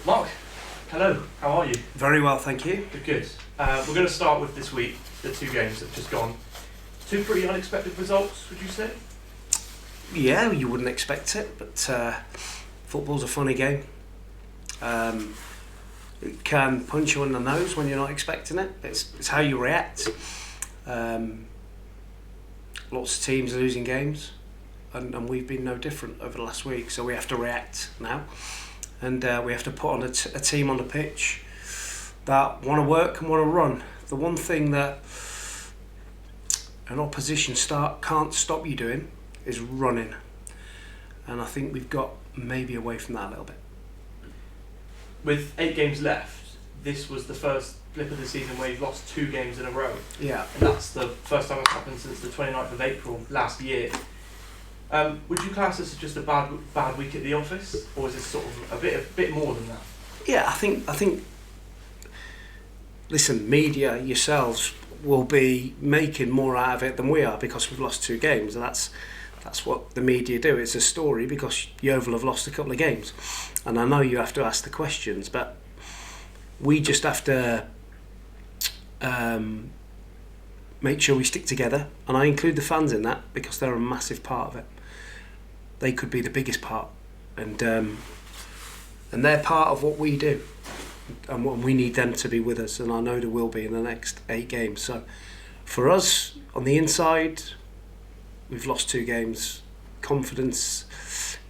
Mark, hello, how are you? Very well, thank you. Good. We're going to start with this week, the two games that have just gone. Two pretty unexpected results, would you say? Yeah, you wouldn't expect it, but football's a funny game. It can punch you in the nose when you're not expecting it. It's how you react. Lots of teams are losing games, and we've been no different over the last week, so we have to react now. And we have to put on a team on the pitch that want to work and want to run. The one thing that an opposition can't stop you doing is running. And I think we've got maybe away from that a little bit. With 8 games left, this was the first blip of the season where you've lost 2 games in a row. Yeah. And that's the first time it's happened since the 29th of April last year. Would you class this as just a bad week at the office, or is this sort of a bit more than that? Yeah, I think. Listen, media yourselves will be making more out of it than we are because we've lost 2 games, and that's what the media do. It's a story because Yeovil have lost a couple of games, and I know you have to ask the questions, but we just have to make sure we stick together, and I include the fans in that because they're a massive part of it. They could be the biggest part, and they're part of what we do, and we need them to be with us, and I know they will be in the next 8 games. So for us on the inside, we've lost 2 games. Confidence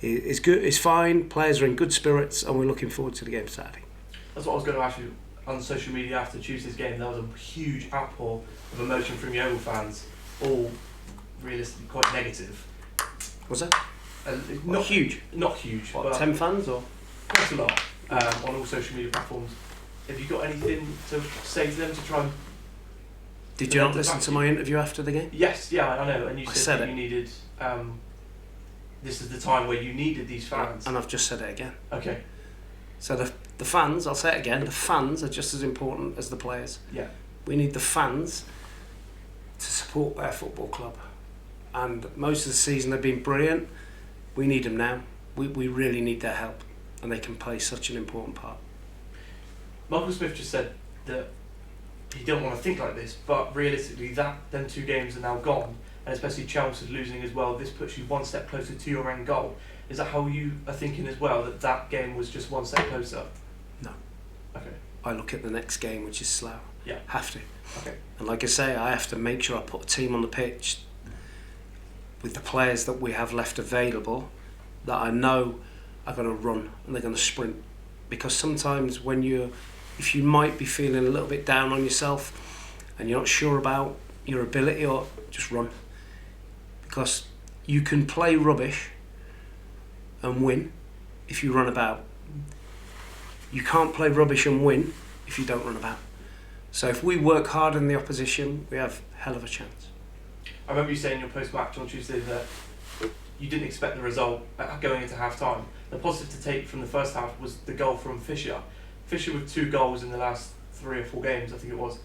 is good, is fine. Players are in good spirits, and we're looking forward to the game Saturday. That's what I was going to ask you. On social media after Tuesday's game, there was a huge outpour of emotion from Yeovil fans, all realistically quite negative. Was that? Not huge. Not huge. What, but 10 fans or? Quite a lot on all social media platforms. Have you got anything to say to them to try and... Did you not listen to my interview after the game? Yes, yeah, I know. And you said that it. You needed... this is the time where you needed these fans. And I've just said it again. Okay. So the fans, I'll say it again, the fans are just as important as the players. Yeah. We need the fans to support their football club. And most of the season they've been brilliant. We need them now. We really need their help, and they can play such an important part. Michael Smith just said that he don't want to think like this, but realistically them 2 games are now gone, and especially Chelsea's losing as well. This puts you one step closer to your end goal. Is that how you are thinking as well, that game was just one step closer? No. Okay. I look at the next game, which is Slough. Yeah. Have to. Okay. And like I say, I have to make sure I put a team on the pitch with the players that we have left available that I know are going to run and they're going to sprint. Because sometimes if you might be feeling a little bit down on yourself and you're not sure about your ability, or just run. Because you can play rubbish and win if you run about. You can't play rubbish and win if you don't run about. So if we work hard in the opposition, we have a hell of a chance. I remember you saying in your post-match on Tuesday that you didn't expect the result going into half-time. The positive to take from the first half was the goal from Fisher. Fisher with 2 goals in the last 3 or 4 games, I think it was.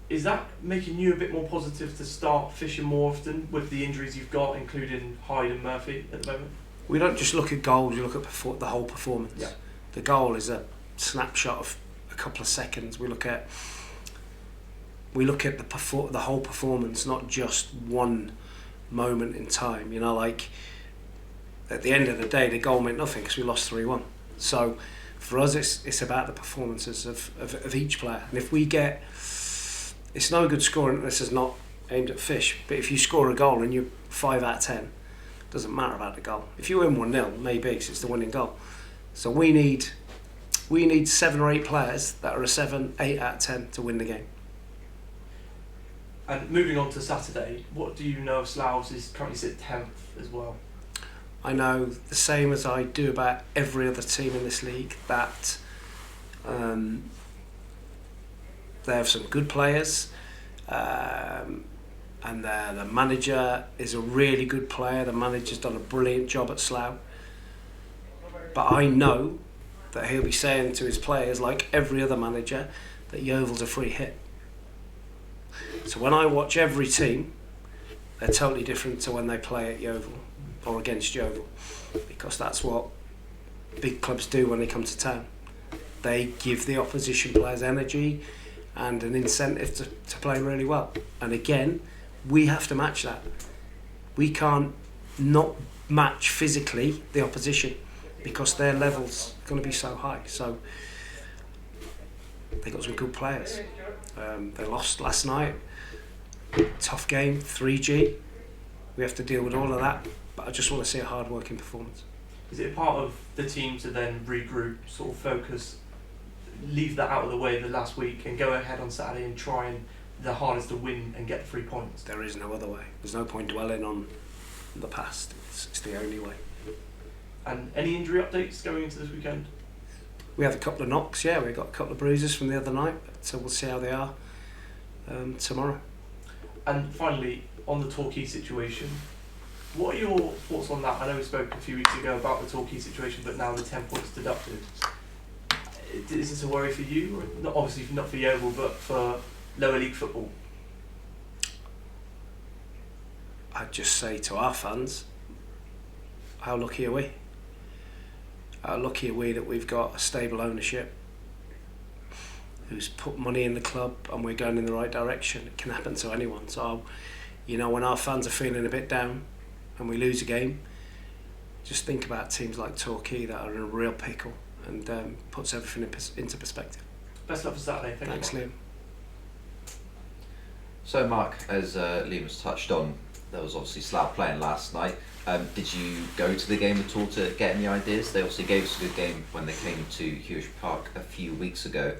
Is that making you a bit more positive to start Fisher more often with the injuries you've got, including Hyde and Murphy at the moment? We don't just look at goals, we look at the whole performance. Yeah. The goal is a snapshot of a couple of seconds. We look at the whole performance, not just one moment in time. You know, like at the end of the day, the goal meant nothing because we lost 3-1. So for us, it's about the performances of each player. And if we get, it's no good scoring. This is not aimed at Fish, but if you score a goal and you're 5 out of 10, it doesn't matter about the goal. If you win 1-0, maybe because it's the winning goal. So we need 7 or 8 players that are a 7, 8 out of 10 to win the game. And moving on to Saturday, what do you know of Slough's is currently sit 10th as well? I know the same as I do about every other team in this league, that they have some good players, and the manager is a really good player. The manager's done a brilliant job at Slough. But I know that he'll be saying to his players, like every other manager, that Yeovil's a free hit. So when I watch every team, they're totally different to when they play at Yeovil or against Yeovil, because that's what big clubs do when they come to town. they give the opposition players energy and an incentive to play really well. And again, we have to match that. We can't not match physically the opposition because their level's going to be so high. So they got some good players. They lost last night. Tough game, 3G. We have to deal with all of that. But I just want to see a hard-working performance. Is it part of the team to then regroup, sort of focus, leave that out of the way the last week and go ahead on Saturday and try and the hardest to win and get 3 points? There is no other way. There's no point dwelling on the past. It's the only way. And any injury updates going into this weekend? We have a couple of knocks, yeah. We got a couple of bruises from the other night, so we'll see how they are tomorrow. And finally, on the Torquay situation, what are your thoughts on that? I know we spoke a few weeks ago about the Torquay situation, but now the 10 points deducted. Is this a worry for you? Or not, obviously not for Yeovil, but for lower league football? I'd just say to our fans, how lucky are we? How lucky are we that we've got a stable ownership who's put money in the club and we're going in the right direction. It can happen to anyone. So, you know, when our fans are feeling a bit down and we lose a game, just think about teams like Torquay that are in a real pickle and puts everything into perspective. Best luck for Saturday. Thanks, Liam. So, Mark, as Liam has touched on, there was obviously Slough playing last night. Did you go to the game at all to get any ideas? They obviously gave us a good game when they came to Hewish Park a few weeks ago.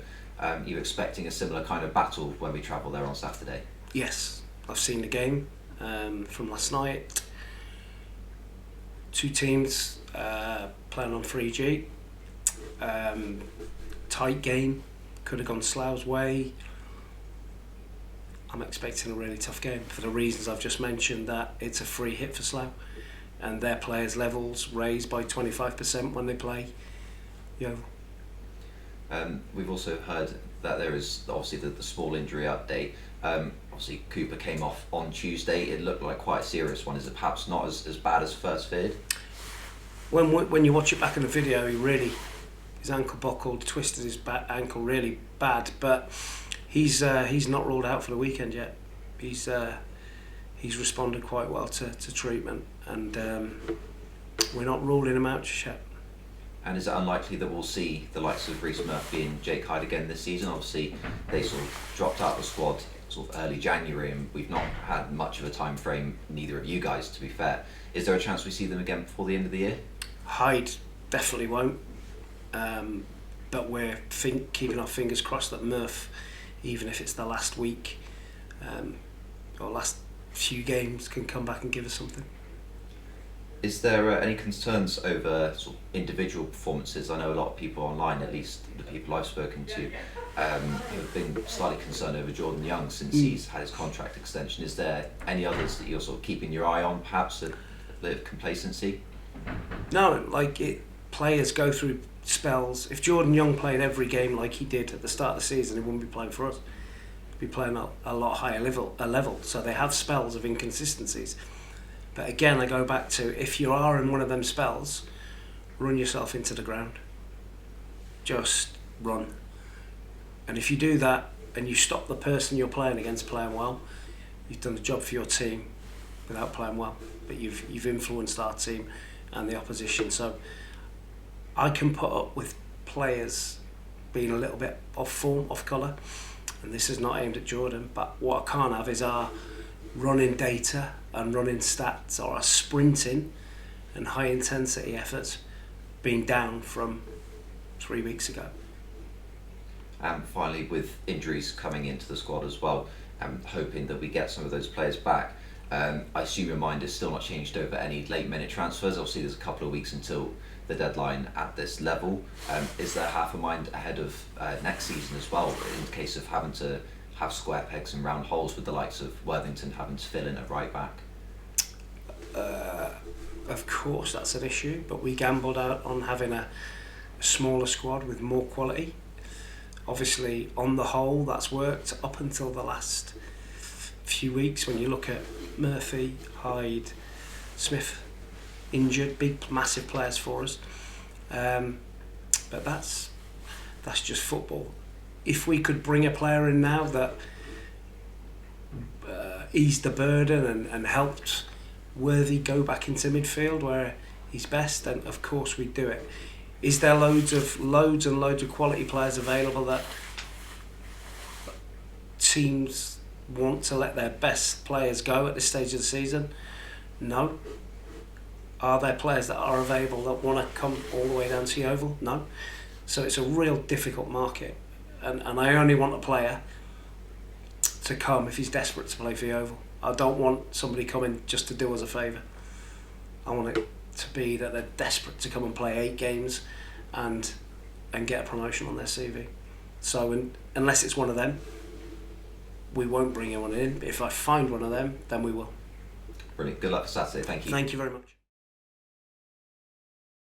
You expecting a similar kind of battle when we travel there on Saturday? Yes, I've seen the game from last night. Two teams playing on 3G. Tight game, could have gone Slough's way. I'm expecting a really tough game for the reasons I've just mentioned, that it's a free hit for Slough and their players' levels raised by 25% when they play Yeovil. We've also heard that there is obviously the small injury update. Obviously Cooper came off on Tuesday. It looked like quite a serious one. Is it perhaps not as bad as first feared? When you watch it back in the video, his ankle buckled, twisted his ankle really bad, but he's not ruled out for the weekend yet. He's responded quite well to treatment, and we're not ruling him out just yet. And is it unlikely that we'll see the likes of Reece Murphy and Jake Hyde again this season? Obviously, they sort of dropped out the squad sort of early January, and we've not had much of a time frame, neither of you guys, to be fair. Is there a chance we see them again before the end of the year? Hyde definitely won't, but we're keeping our fingers crossed that Murph, even if it's the last week or last few games, can come back and give us something. Is there any concerns over sort of individual performances? I know a lot of people online, at least the people I've spoken to, have been slightly concerned over Jordan Young since he's had his contract extension. Is there any others that you're sort of keeping your eye on, perhaps a bit of complacency? No, players go through spells. If Jordan Young played every game like he did at the start of the season, he wouldn't be playing for us. He'd be playing a lot higher level. So they have spells of inconsistencies. But again, I go back to, if you are in one of them spells, run yourself into the ground. Just run. And if you do that and you stop the person you're playing against playing well, you've done the job for your team without playing well. But you've influenced our team and the opposition. So I can put up with players being a little bit off form, off colour. And this is not aimed at Jordan, but what I can't have is our running data and running stats, or our sprinting and high intensity efforts being down from 3 weeks ago. And finally, with injuries coming into the squad as well, I'm hoping that we get some of those players back. I assume your mind is still not changed over any late minute transfers. Obviously there's a couple of weeks until the deadline at this level. Is there half a mind ahead of next season as well, in case of having to have square pegs and round holes, with the likes of Worthington having to fill in at right back? Of course that's an issue, but we gambled out on having a smaller squad with more quality. Obviously on the whole that's worked up until the last few weeks, when you look at Murphy, Hyde, Smith injured, big massive players for us, but that's That's just football. If we could bring a player in now that eased the burden and helped Worthy go back into midfield where he's best, then of course we'd do it. Is there loads and loads of quality players available that teams want to let their best players go at this stage of the season? No. Are there players that are available that want to come all the way down to the Oval? No. So it's a real difficult market, and I only want a player to come if he's desperate to play for the Oval. I don't want somebody coming just to do us a favour. I want it to be that they're desperate to come and play 8 games and get a promotion on their CV. So unless it's one of them, we won't bring anyone in. If I find one of them, then we will. Brilliant. Good luck for Saturday. Thank you. Thank you very much.